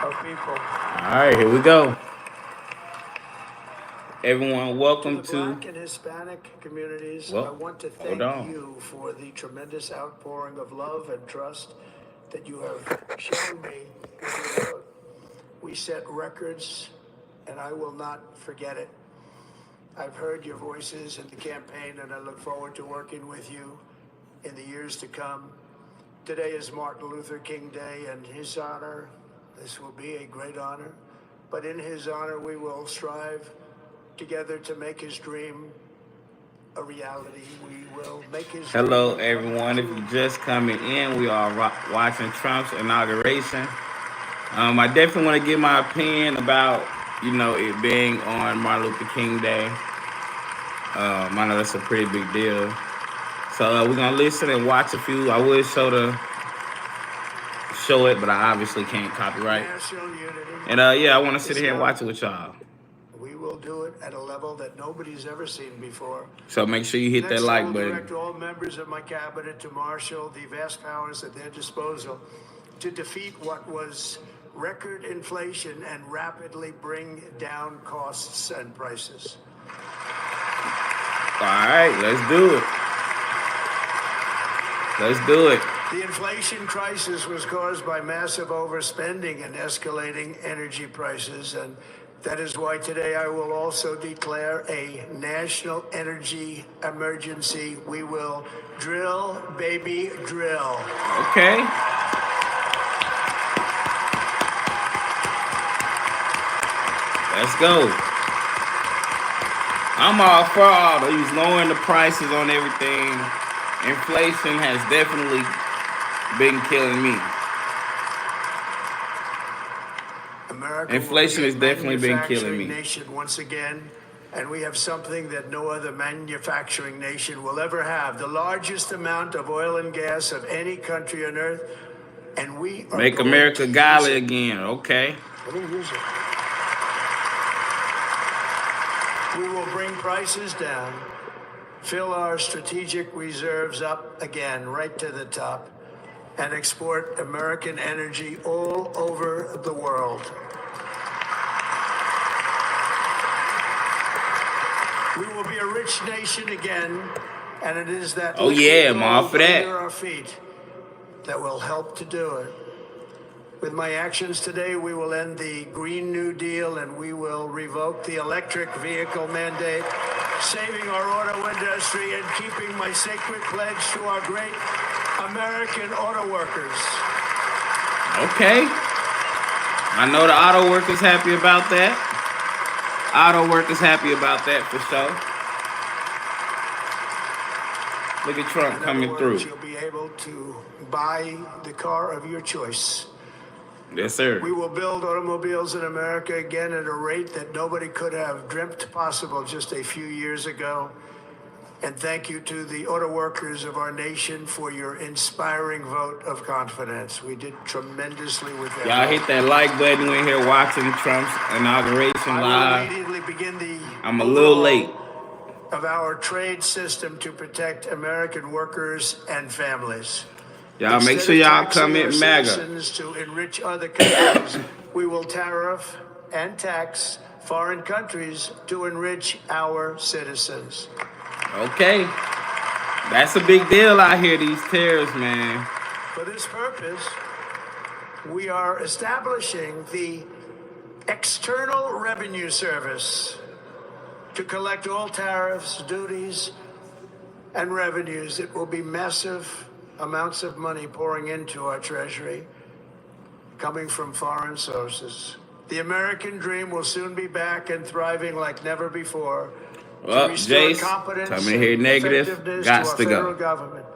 of people. All right, here we go. Everyone, To welcome the to. Black and Hispanic communities, I Well, want to hold thank on. you for the tremendous outpouring of love and trust that you have shown me with your vote. We set records, and I will not forget it. I've heard your voices in the campaign, and I look forward to working with you in the years to come. Today is Martin Luther King Day, and in his honor, this will be a great honor, but in his honor, we will strive together to make his dream a reality. We will make his Hello, dream come everyone. If true. you're just coming in, we are watching Trump's inauguration. I definitely want to give my opinion about, it being on Martin Luther King Day. I know that's a pretty big deal. So we're gonna listen and watch a few. I would show it, but I obviously can't copyright. National unity And yeah, I want to sit is here and now. watch it with y'all. We will do it at a level that nobody's ever seen before. So make sure you hit that Next, I like will button. direct all members of my cabinet to marshal the vast powers at their disposal to defeat what was record inflation and rapidly bring down costs and prices. All right, let's do it. Let's do it. The inflation crisis was caused by massive overspending and escalating energy prices, and that is why today I will also declare a national energy emergency. We will drill, baby, drill. Okay. Let's go. I'm all for all these lowering the prices on everything. Inflation has definitely been killing me. America Inflation will has be a definitely been killing manufacturing me. nation once again, and we have something that no other manufacturing nation will ever have: the largest amount of oil and gas of any country on earth, and we are Make going America to godly use it. again. Okay. We're going to use it. We will bring prices down, fill our strategic reserves up again, right to the top, and export American energy all over the world. We will be a rich nation again, and it is that Oh yeah, I'm all gold for that. under our feet that will help to do it. With my actions today, we will end the Green New Deal and we will revoke the electric vehicle mandate, saving our auto industry and keeping my sacred pledge to our great American auto workers. Okay. I know the auto workers happy about that. Auto workers happy about that for sure. Look at Trump coming through. You'll be able to buy the car of your choice. Yes, sir. We will build automobiles in America again at a rate that nobody could have dreamt possible just a few years ago. And thank you to the auto workers of our nation for your inspiring vote of confidence. We did tremendously with that. Y'all hit that like button. We're here watching Trump's inauguration I live. will immediately begin the I'm a little late. Of our trade system to protect American workers and families. Y'all make sure y'all comment MAGA. To enrich other countries, we will tariff and tax foreign countries to enrich our citizens. Okay. That's a big deal out here, these tariffs, man. For this purpose, we are establishing the External Revenue Service to collect all tariffs, duties, and revenues. It will be massive amounts of money pouring into our treasury, coming from foreign sources. The American dream will soon be back and thriving like never before. Well, Jace, tell me to hear negative. Gots to go. Government.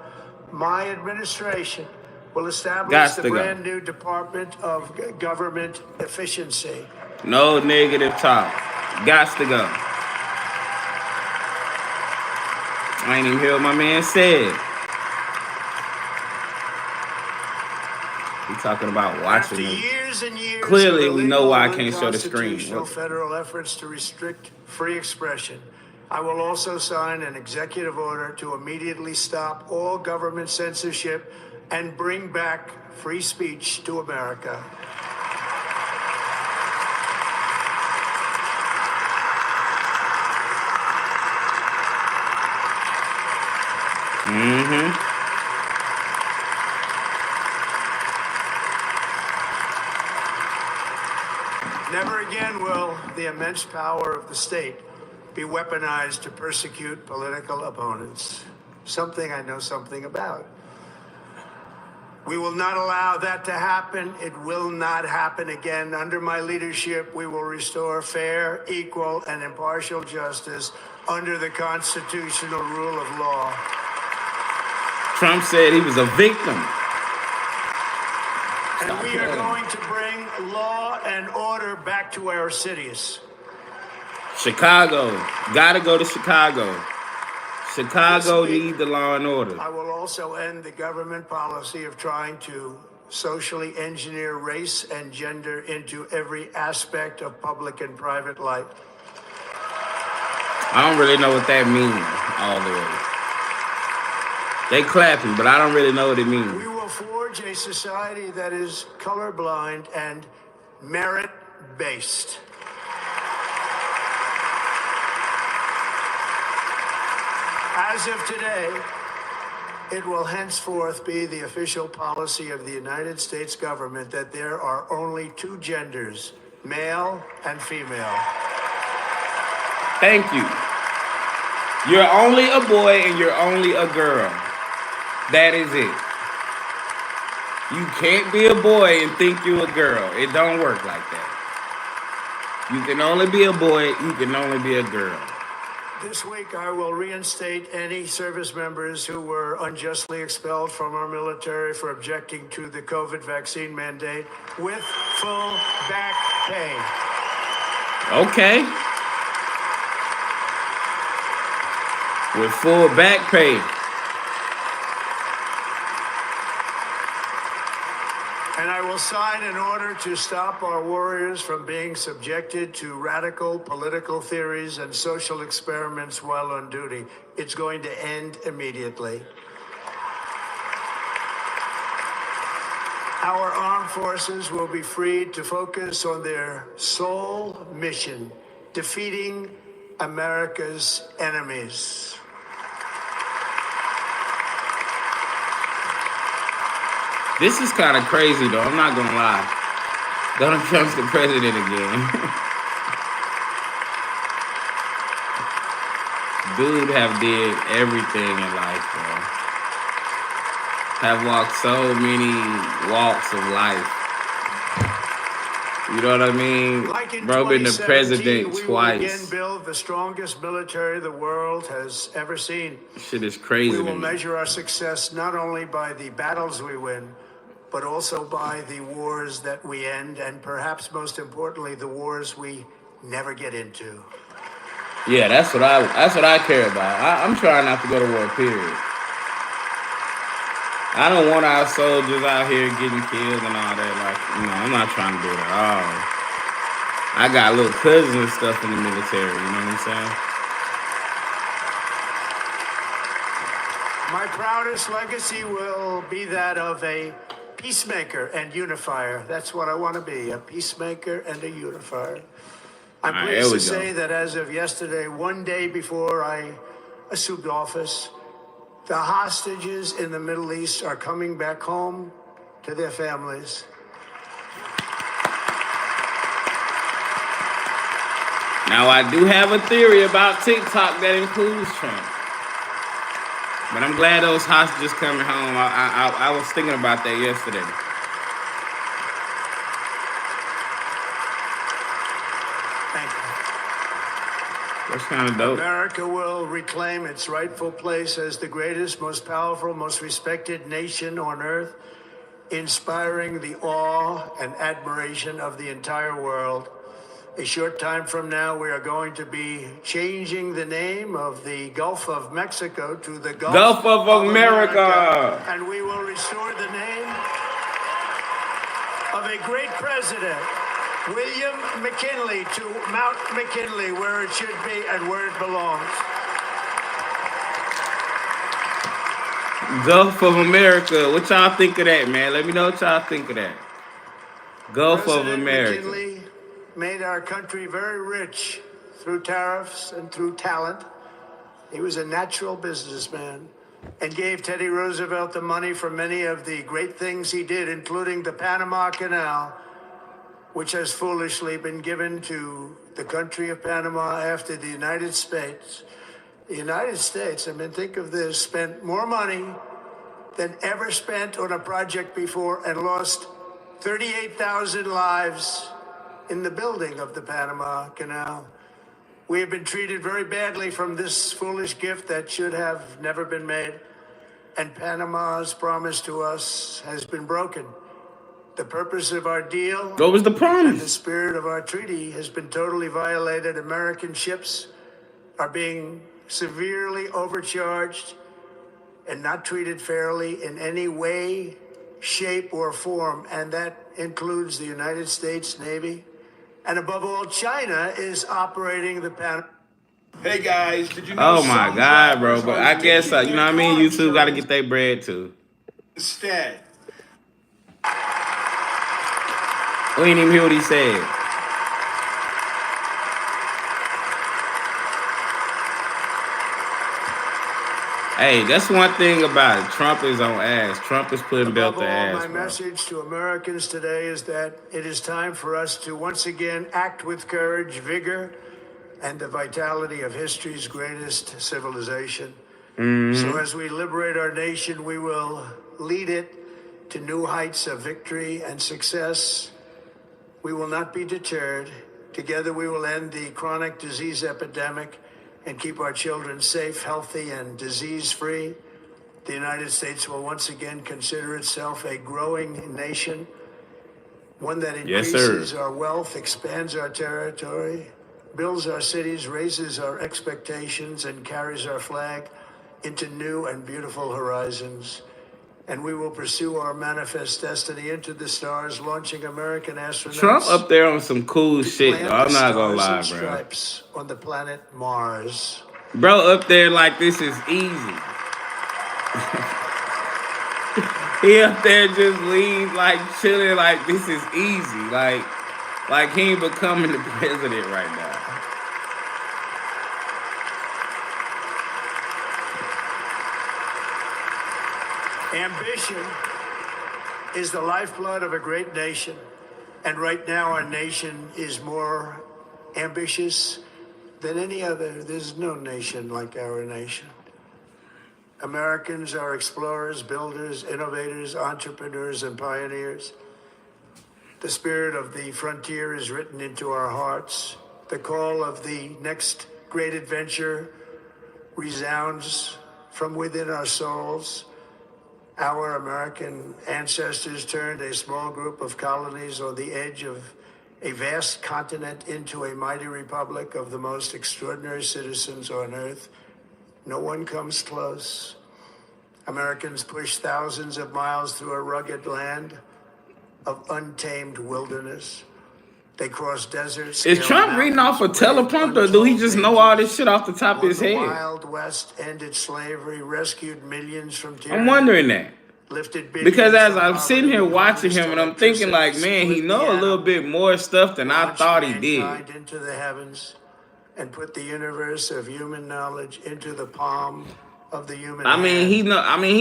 My administration will establish the brand new Department of Government Efficiency. No negative talk. Gots to go. I ain't even hear what my man said. He talking about watching After them. years and years Clearly, we know why I can't show the screen. Federal efforts to restrict free expression. I will also sign an executive order to immediately stop all government censorship and bring back free speech to America. Never again will the immense power of the state be weaponized to persecute political opponents, something I know something about. We will not allow that to happen. It will not happen again. Under my leadership, we will restore fair, equal, and impartial justice under the constitutional rule of law. Trump said he was a victim. And we are going to bring law and order back to our cities. Chicago. Gotta go to Chicago. Chicago needs the law and order. I will also end the government policy of trying to socially engineer race and gender into every aspect of public and private life. I don't really know what that means all the way. They clapping, but I don't really know what it means. We will forge a society that is colorblind and merit-based. As of today, it will henceforth be the official policy of the United States government that there are only two genders, male and female. Thank you. You're only a boy and you're only a girl. That is it. You can't be a boy and think you're a girl. It don't work like that. You can only be a boy, you can only be a girl. This week, I will reinstate any service members who were unjustly expelled from our military for objecting to the COVID vaccine mandate with full back pay. Okay. With full back pay. And I will sign an order to stop our warriors from being subjected to radical political theories and social experiments while on duty. It's going to end immediately. Our armed forces will be freed to focus on their sole mission, defeating America's enemies. This is kind of crazy, though. I'm not gonna lie. Donald Trump's the president again. Dude have did everything in life, bro. Have walked so many walks of life. You know what I mean? Like in Bro, been the 2017, president we will twice. again build the strongest military the world has ever seen. Shit is crazy. We will to me. measure our success not only by the battles we win, but also by the wars that we end, and perhaps most importantly, the wars we never get into. Yeah, that's what I care about. I'm trying not to go to war, period. I don't want our soldiers out here getting killed and all that. Like, I'm not trying to do that at all. I got little cousins and stuff in the military, you know what I'm saying? My proudest legacy will be that of a peacemaker and unifier. That's what I want to be, a peacemaker and a unifier. I'm All right, pleased here we to go. say that as of yesterday, one day before I assumed office, the hostages in the Middle East are coming back home to their families. Now, I do have a theory about TikTok that includes Trump. But I'm glad those hostages coming home. I was thinking about that yesterday. Thank you. That's kind of dope. America will reclaim its rightful place as the greatest, most powerful, most respected nation on earth, inspiring the awe and admiration of the entire world. A short time from now, we are going to be changing the name of the Gulf of Mexico to the Gulf of America. And we will restore the name of a great president, William McKinley, to Mount McKinley, where it should be and where it belongs. Gulf of America. What y'all think of that, man? Let me know what y'all think of that. Gulf of President America. McKinley made our country very rich through tariffs and through talent. He was a natural businessman. and gave Teddy Roosevelt the money for many of the great things he did, including the Panama Canal, which has foolishly been given to the country of Panama after the United States. The United States, I mean, think of this, spent more money than ever spent on a project before and lost 38,000 lives in the building of the Panama Canal. We have been treated very badly from this foolish gift that should have never been made, and Panama's promise to us has been broken. The purpose of our deal What was the and the promise? spirit of our treaty has been totally violated. American ships are being severely overcharged and not treated fairly in any way, shape, or form, and that includes the United States Navy. And above all, China is operating the Panama. Hey guys, did you know Oh my some God, bro. drivers But are I guess, leasing you know their what I mean? car YouTube got to insurance get their bread too. instead? We didn't even hear what he said. Hey, that's one thing about it. Trump is on ass. Trump is putting belt Above to all, ass, my bro. message to Americans today is that it is time for us to once again act with courage, vigor, and the vitality of history's greatest civilization. So as we liberate our nation, we will lead it to new heights of victory and success. We will not be deterred. Together we will end the chronic disease epidemic and keep our children safe, healthy, and disease-free. The United States will once again consider itself a growing nation, one that Yes, sir. increases our wealth, expands our territory, builds our cities, raises our expectations, and carries our flag into new and beautiful horizons. And we will pursue our manifest destiny into the stars, launching American astronauts Trump up there on some cool to shit, though. plant I'm the not gonna stars lie, and bro. stripes on the planet Mars. Bro up there like this is easy. He up there just lean like chilling like this is easy. Like he ain't becoming the president right now. Ambition is the lifeblood of a great nation. And right now, our nation is more ambitious than any other. There's no nation like our nation. Americans are explorers, builders, innovators, entrepreneurs, and pioneers. The spirit of the frontier is written into our hearts. The call of the next great adventure resounds from within our souls. Our American ancestors turned a small group of colonies on the edge of a vast continent into a mighty republic of the most extraordinary citizens on earth. No one comes close. Americans pushed thousands of miles through a rugged land of untamed wilderness. They crossed deserts. Is scaled Trump reading off a mountains, braved teleprompter, or do he untold just know all dangers, this shit off the top of won his the head? Wild West, ended slavery, rescued millions from tyranny, I'm wondering that. lifted billions Because as from I'm sitting here poverty, watching harnessed him and I'm thinking like, electricity, man, he split know the a little atom, bit more stuff than I launched thought he did. mankind into the heavens, and put the universe of human knowledge into the palm of the human I mean, hand. he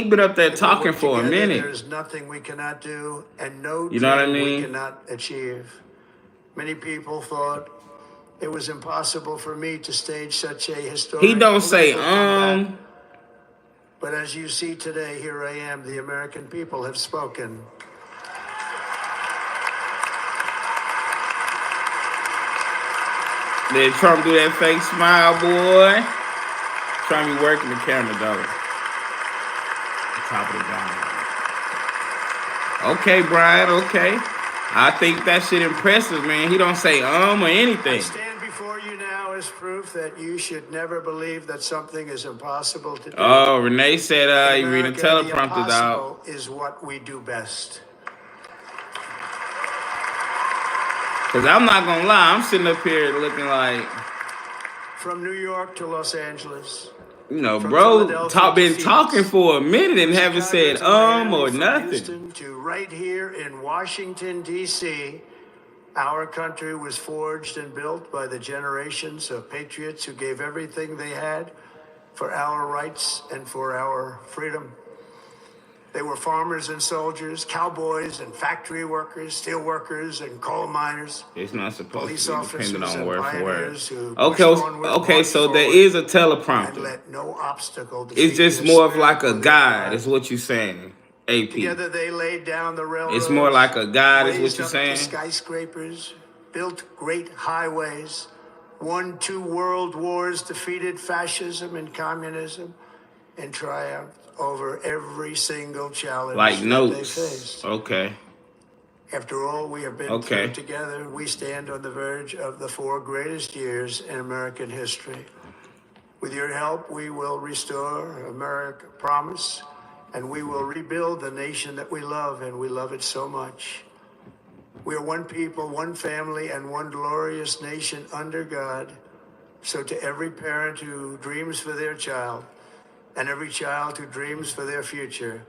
been up there If we talking work for a together, minute. there's nothing we cannot do and no You know what I dream we mean? cannot achieve. Many people thought it was impossible for me to stage such a historic He don't say, political comeback. But as you see today, here I am. The American people have spoken. Did Trump do that fake smile, boy? Trump be working the camera, though. Top of the dome. Okay, Brian, okay. I think that shit impressive, man. He don't say or I anything. stand before you now as proof that you should never believe that something is impossible to do. Oh, Renee said In you reading America, the teleprompters out. impossible is what we do best. Cause I'm not gonna lie, I'm sitting up here looking like, From New York to Los Angeles, you know, from bro, Philadelphia to been Phoenix, talking for a minute and haven't Chicago said to Miami, or from nothing. Houston to right here in Washington, D.C., our country was forged and built by the generations of patriots who gave everything they had for our rights and for our freedom. They were farmers and soldiers, cowboys and factory workers, steel workers and coal miners, It's not supposed police to be dependent officers on and word for word. pioneers who Okay, pushed onward, okay, marched so there forward, is a and teleprompter. let no obstacle It's defeat just their more of spirit like or a their guide, drive. is what you're saying, AP. Together they laid down the railroads. It's more like a guide, is what raised you're up saying? the skyscrapers, built great highways, won 2 world wars, defeated fascism and communism, and triumphed over every single challenge Like that they notes. faced. Okay. After all we have been Okay. through together, we stand on the verge of the 4 greatest years in American history. With your help, we will restore America promise, and we will rebuild the nation that we love, and we love it so much. We are one people, one family, and one glorious nation under God. So to every parent who dreams for their child, and every child who dreams for their future,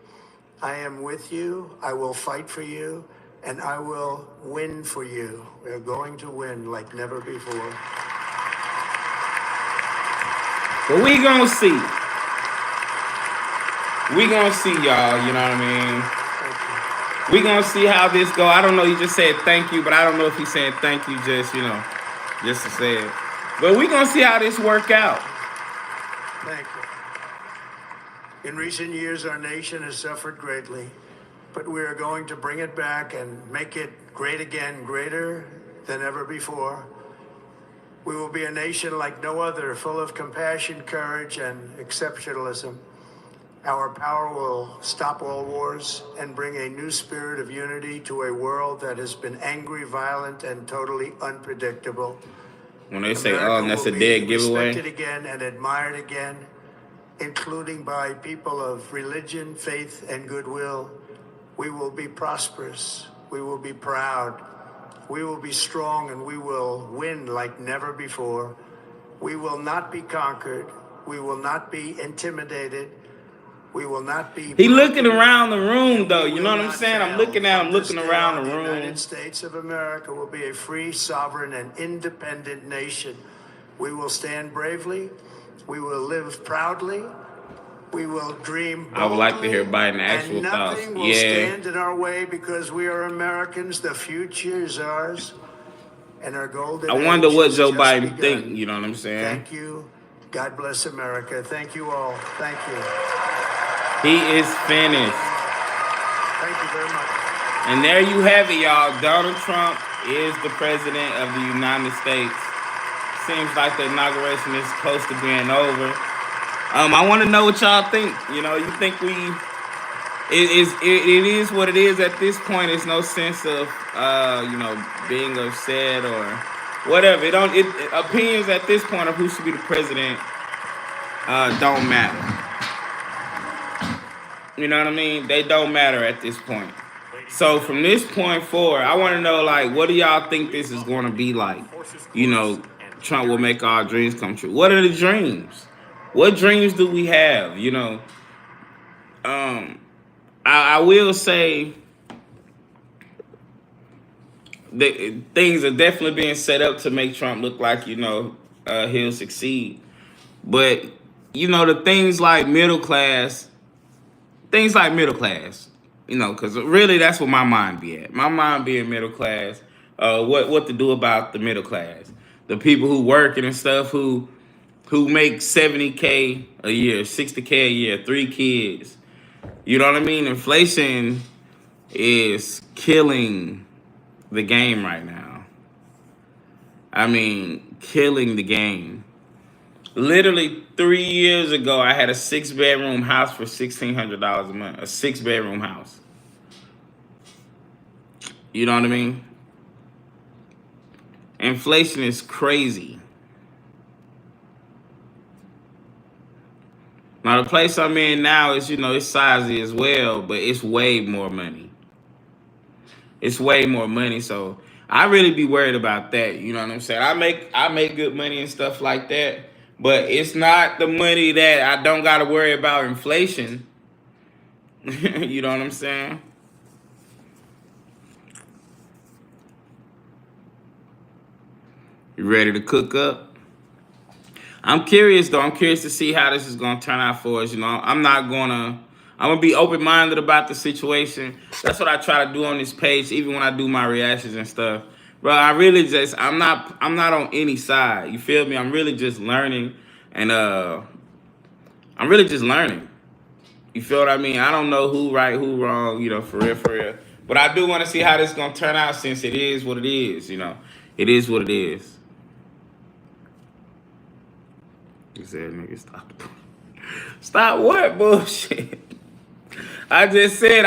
I am with you, I will fight for you, and I will win for you. We are going to win like never before. But we gonna see. We gonna see, y'all, you know what I mean? Thank you. We gonna see how this go. I don't know, he just said thank you, but I don't know if he's saying thank you just, you know, just to say it. But we gonna see how this work out. Thank you. In recent years, our nation has suffered greatly, but we are going to bring it back and make it great again, greater than ever before. We will be a nation like no other, full of compassion, courage, and exceptionalism. Our power will stop all wars and bring a new spirit of unity to a world that has been angry, violent, and totally unpredictable. When they say, America oh, and that's a will dead be giveaway. respected again and admired again, including by people of religion, faith, and goodwill. We will be prosperous. We will be proud. We will be strong, and we will win like never before. We will not be conquered. We will not be intimidated. We will not be. He looking broken, around the room, and though. we You will know what I'm not saying? I'm fail. looking at him, From this looking day around on, the The United room. States of America will be a free, sovereign, and independent nation. We will stand bravely. We will live proudly. We will dream boldly. I would like to hear Biden's actual and thoughts. nothing will stand in our way because we are Americans. The future is ours, and our golden I wonder age what has Joe just Biden begun. think, you know what I'm saying? Thank you. God bless America. Thank you all. Thank you. He is finished. Thank you very much. And there you have it, y'all. Donald Trump is the president of the United States. Seems like the inauguration is close to being over. I want to know what y'all think. You know, you think it is what it is at this point. There's no sense of you know, being upset or whatever. Opinions at this point of who should be the president don't matter. You know what I mean? They don't matter at this point. So from this point forward, I want to know, like, what do y'all think this is going to be like? You know, Trump will make our dreams come true. What are the dreams? What dreams do we have? You know, I will say that things are definitely being set up to make Trump look like, you know, he'll succeed. But, you know, the things like middle class, you know, because really that's what my mind be at. My mind being middle class, what to do about the middle class. The people who working and stuff who make $70K a year, $60K a year, 3 kids. You know what I mean? Inflation is killing the game right now. I mean, killing the game. Literally 3 years ago, I had a 6-bedroom house for $1,600 a month. A 6-bedroom house. You know what I mean? Inflation is crazy. Now, the place I'm in now is, you know, it's sizey as well, but it's way more money. It's way more money, so I really be worried about that. You know what I'm saying? I make good money and stuff like that, but it's not the money that I don't got to worry about inflation. You know what I'm saying? You ready to cook up? I'm curious though. I'm curious to see how this is gonna turn out for us. You know, I'm gonna be open minded about the situation. That's what I try to do on this page, even when I do my reactions and stuff. Bro, I'm not on any side. You feel me? I'm really just learning, and I'm really just learning. You feel what I mean? I don't know who right, who wrong. You know, for real, for real. But I do want to see how this is gonna turn out, since it is what it is. You know, it is what it is. He said, "Nigga, stop." Stop what bullshit? I just said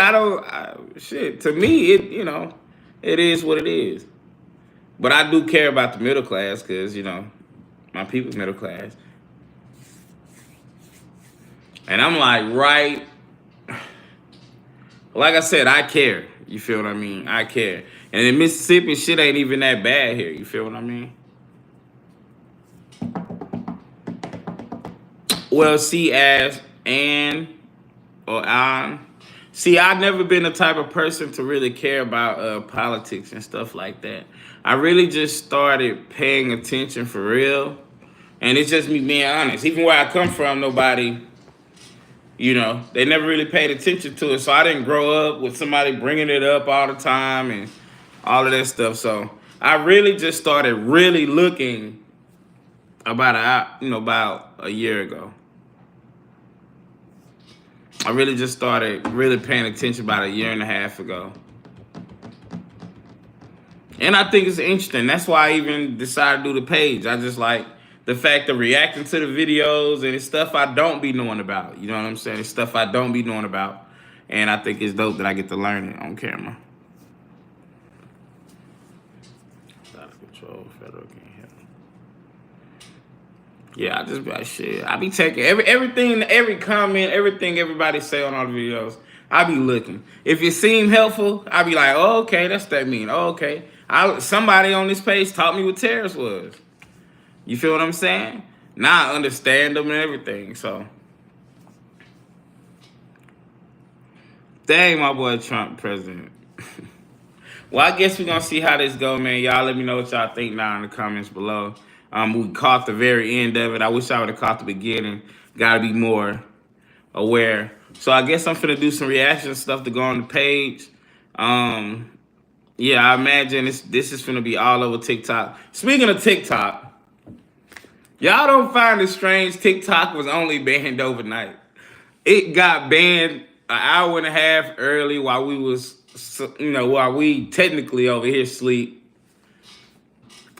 shit. To me, it is what it is. But I do care about the middle class, because my people's middle class, and I'm like, right. Like I said, I care. You feel what I mean? I care. And in Mississippi, shit ain't even that bad here. You feel what I mean? Well, see, as and or on. See, I've never been the type of person to really care about politics and stuff like that. I really just started paying attention for real. And it's just me being honest. Even where I come from, nobody, they never really paid attention to it. So I didn't grow up with somebody bringing it up all the time and all of that stuff. So I really just started really looking about a year ago. I really just started really paying attention about a year and a half ago. And I think it's interesting. That's why I even decided to do the page. I just like the fact of reacting to the videos, and it's stuff I don't be knowing about. You know what I'm saying? It's stuff I don't be knowing about. And I think it's dope that I get to learn it on camera. Out of control, federal can't help. Yeah, I just be like, shit. I be taking everything, every comment, everything everybody say on all the videos. I be looking. If it seem helpful, I be like, oh, okay, that's that mean. Oh, okay. Somebody on this page taught me what tariffs was. You feel what I'm saying? Now I understand them and everything. So, dang, my boy Trump president. Well, I guess we're gonna see how this go, man. Y'all let me know what y'all think down in the comments below. We caught the very end of it. I wish I would have caught the beginning. Gotta be more aware. So I guess I'm finna do some reaction stuff to go on the page. Yeah, I imagine this is finna be all over TikTok. Speaking of TikTok, y'all don't find it strange TikTok was only banned overnight. It got banned an hour and a half early while we technically over here sleep.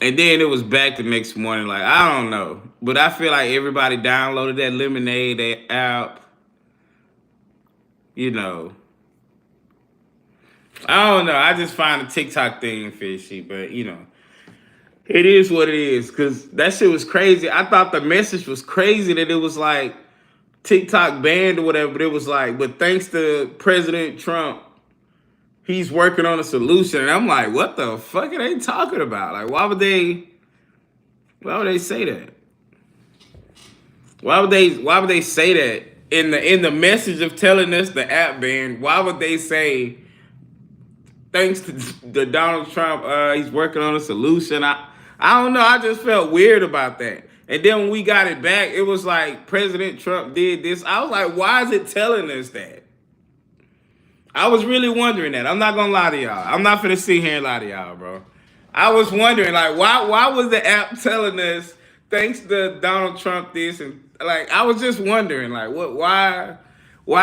And then it was back the next morning. Like, I don't know. But I feel like everybody downloaded that Lemonade app. I don't know. I just find the TikTok thing fishy. But, it is what it is. Because that shit was crazy. I thought the message was crazy that it was like TikTok banned or whatever. But it was like, but thanks to President Trump, he's working on a solution. And I'm like, what the fuck are they talking about? Like, why would they say that? Why would they say that in the message of telling us the app banned? Why would they say thanks to the Donald Trump, he's working on a solution? I don't know. I just felt weird about that. And then when we got it back, it was like President Trump did this. I was like, why is it telling us that? I was really wondering that. I'm not gonna lie to y'all. I'm not finna sit here and lie to y'all, bro. I was wondering, like, why was the app telling us thanks to Donald Trump this, and like I was just wondering, like, why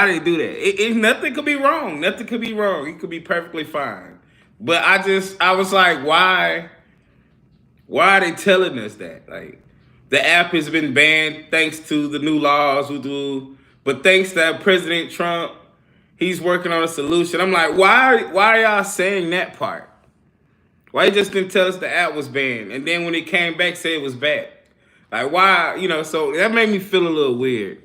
they do that? Nothing could be wrong. Nothing could be wrong. It could be perfectly fine. But I was like, why are they telling us that? Like, the app has been banned thanks to the new laws, but thanks to President Trump, he's working on a solution. I'm like, why are y'all saying that part? Why you just didn't tell us the app was banned? And then when it came back, say it was back. Like, why, so that made me feel a little weird.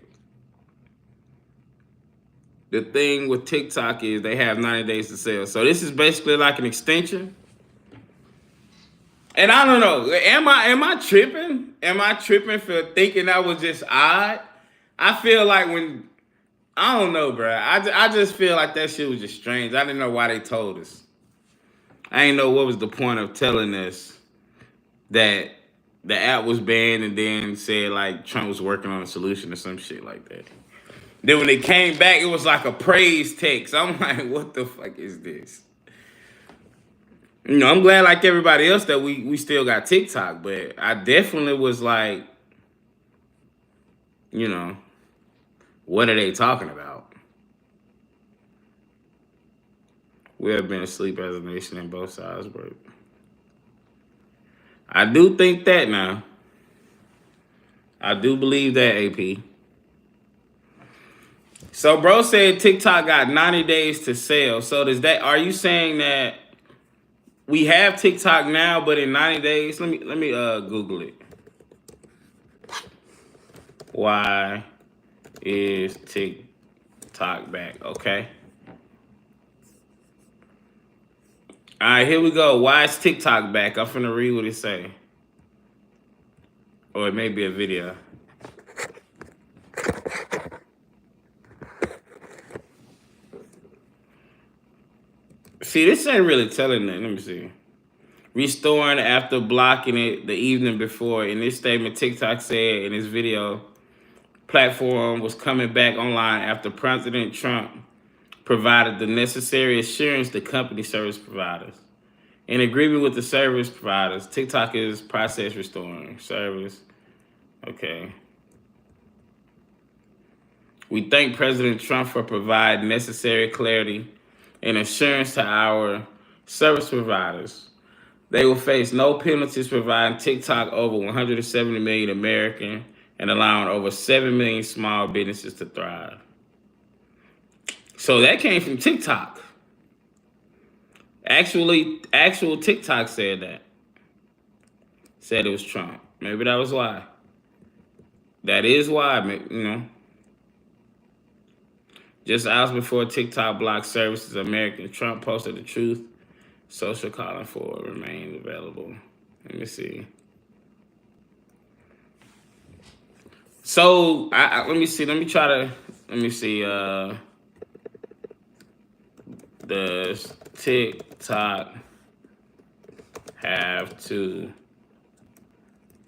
The thing with TikTok is they have 90 days to sell. So this is basically like an extension. And I don't know, am I tripping? Am I tripping for thinking that was just odd? I feel like I don't know, bro. I just feel like that shit was just strange. I didn't know why they told us. I didn't know what was the point of telling us that the app was banned, and then said like Trump was working on a solution or some shit like that. Then when it came back, it was like a praise text. I'm like, what the fuck is this? You know, I'm glad like everybody else that we still got TikTok, but I definitely was like, you know, what are they talking about? We have been asleep as a nation in both sides, but I do think that now. I do believe that, AP. So bro said TikTok got 90 days to sell. So does that, are you saying that we have TikTok now, but in 90 days, let me Google it. Why is TikTok back? Okay. All right, here we go. Why is TikTok back? I'm finna read what it say. Or it may be a video. See, this ain't really telling that. Let me see. Restoring after blocking it the evening before. In this statement, TikTok said in his video, platform was coming back online after President Trump provided the necessary assurance to company service providers. In agreement with the service providers, TikTok is process restoring service. Okay. We thank President Trump for providing necessary clarity and assurance to our service providers. They will face no penalties providing TikTok over 170 million American and allowing over 7 million small businesses to thrive. So that came from TikTok. Actual TikTok said that. Said it was Trump. Maybe that was why. That is why, you know. Just hours before TikTok blocked services, American Trump posted the truth. Social calling for remains available. Let me see. So let me see. Let me see. Does TikTok have to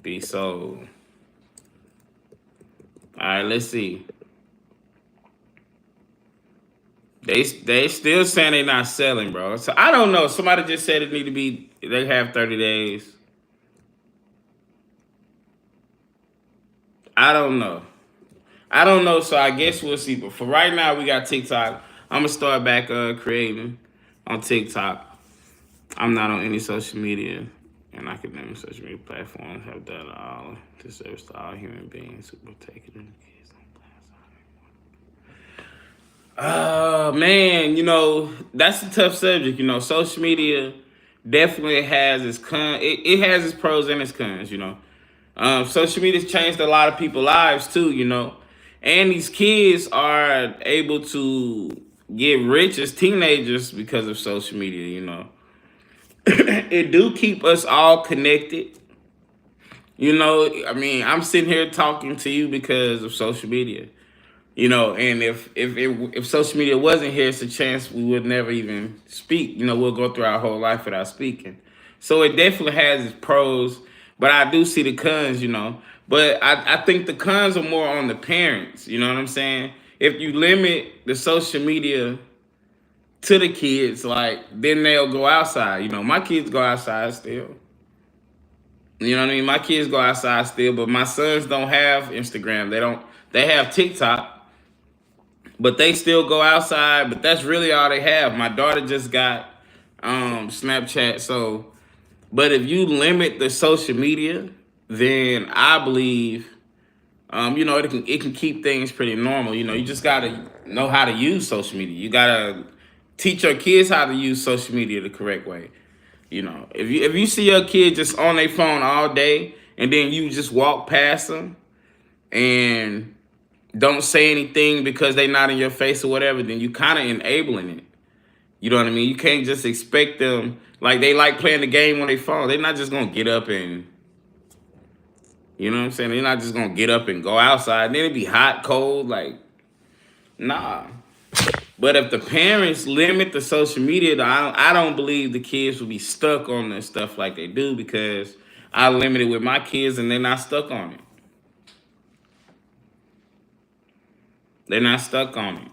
be sold? All right, let's see. They still saying they're not selling, bro. So I don't know. Somebody just said it need to be. They have 30 days. I don't know. So I guess we'll see. But for right now, we got TikTok. I'm gonna start back creating on TikTok. I'm not on any social media and academic social media platforms. Have done all to service to all human beings who partake in the kids on man, you know, that's a tough subject. You know, social media definitely has its it has its pros and its cons, you know. Social media's changed a lot of people's lives too, you know. And these kids are able to get rich as teenagers because of social media, you know. It do keep us all connected. You know, I mean, I'm sitting here talking to you because of social media. You know, and if social media wasn't here, it's a chance we would never even speak. You know, we'll go through our whole life without speaking. So it definitely has its pros, but I do see the cons, you know. But I think the cons are more on the parents, you know what I'm saying? If you limit the social media to the kids, like, then they'll go outside. You know, my kids go outside still. You know what I mean? My kids go outside still, but my sons don't have Instagram. They have TikTok. But they still go outside, but that's really all they have. My daughter just got Snapchat. So, but if you limit the social media, then I believe, you know, it can keep things pretty normal. You know, you just gotta know how to use social media. You gotta teach your kids how to use social media the correct way. You know, if you see your kid just on their phone all day, and then you just walk past them and don't say anything because they not in your face or whatever, then you kind of enabling it. You know what I mean? You can't just expect them, like they like playing the game on their phone. They're not just going to get up and, you know what I'm saying? They're not just going to get up and go outside. Then it'd be hot, cold, like, nah. But if the parents limit the social media, I don't believe the kids will be stuck on this stuff like they do, because I limit it with my kids, and they're not stuck on it. They're not stuck on it.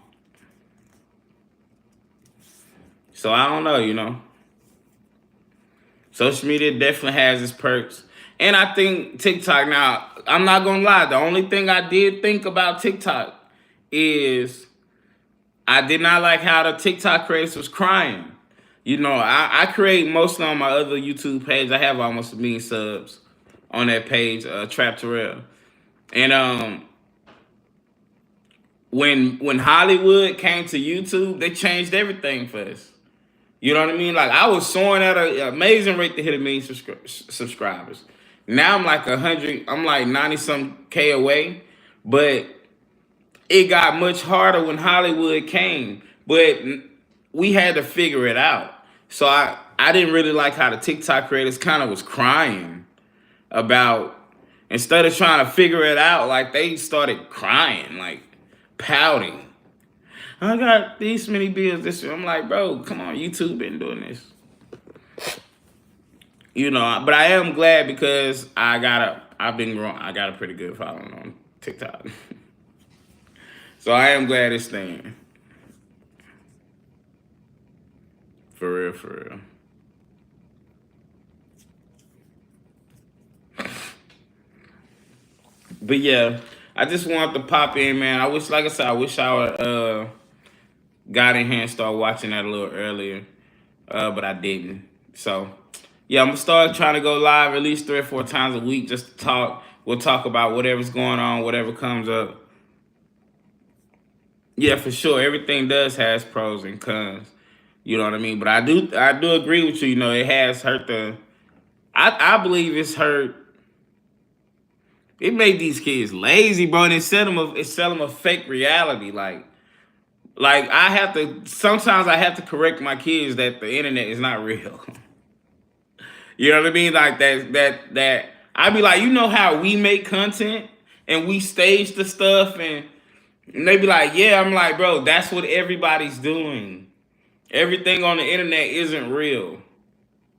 So I don't know, you know. Social media definitely has its perks. And I think TikTok, now, I'm not going to lie. The only thing I did think about TikTok is I did not like how the TikTok creators was crying. You know, I create mostly on my other YouTube page. I have almost 1 million subs on that page, Trapp. And when Hollywood came to YouTube, they changed everything for us. You know what I mean? Like, I was soaring at an amazing rate to hit 1 million subscribers. Now I'm like 100, I'm like 90 some K away. But it got much harder when Hollywood came. But we had to figure it out. So I didn't really like how the TikTok creators kind of was crying about, instead of trying to figure it out, like they started crying, like pouting. I got these many bills this year. I'm like, bro, come on, YouTube been doing this. You know, but I am glad because I've been growing. I got a pretty good following on TikTok. So I am glad it's staying. For real, for real. But yeah, I just wanted to pop in, man. I wish, like I said, I wish I would got in here and started watching that a little earlier, but I didn't. So yeah, I'm gonna start trying to go live at least 3 or 4 times a week just to talk. We'll talk about whatever's going on, whatever comes up. Yeah, for sure. Everything does has pros and cons. You know what I mean? But I do agree with you. You know, it has hurt the. I believe it's hurt. It made these kids lazy, bro, and it set them a fake reality. Like I have to, sometimes I have to correct my kids that the internet is not real. You know what I mean? Like that I be like, you know how we make content and we stage the stuff, and they be like, yeah. I'm like, bro, that's what everybody's doing. Everything on the internet isn't real.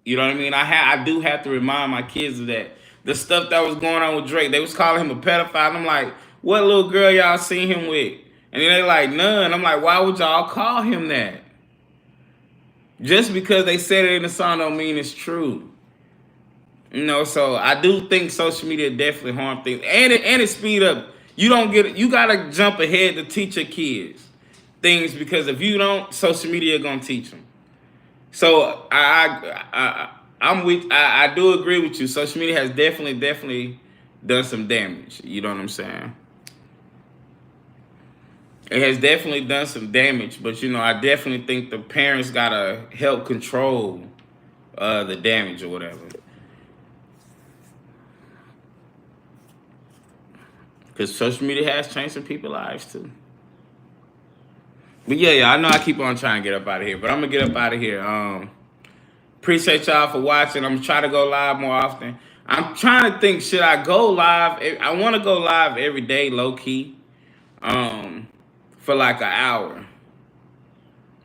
You know what I mean? I do have to remind my kids of that. The stuff that was going on with Drake, they was calling him a pedophile. I'm like, what little girl y'all seen him with? And then they like, none. I'm like, why would y'all call him that? Just because they said it in the song don't mean it's true. You know, so I do think social media definitely harm things. And it speed up. You gotta jump ahead to teach your kids things, because if you don't, social media gonna teach them. So I do agree with you. Social media has definitely done some damage. You know what I'm saying? It has definitely done some damage, but you know, I definitely think the parents gotta help control the damage or whatever. Because social media has changed some people's lives too. But yeah, I know I keep on trying to get up out of here, but I'm gonna get up out of here. Appreciate y'all for watching. I'm gonna try to go live more often. I'm trying to think, should I go live? I want to go live every day, low key, for like an hour.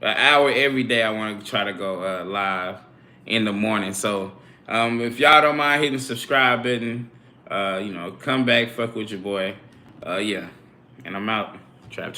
An hour every day. I want to try to go live in the morning. So if y'all don't mind hitting the subscribe button, you know, come back, fuck with your boy. Yeah, and I'm out. Trapp.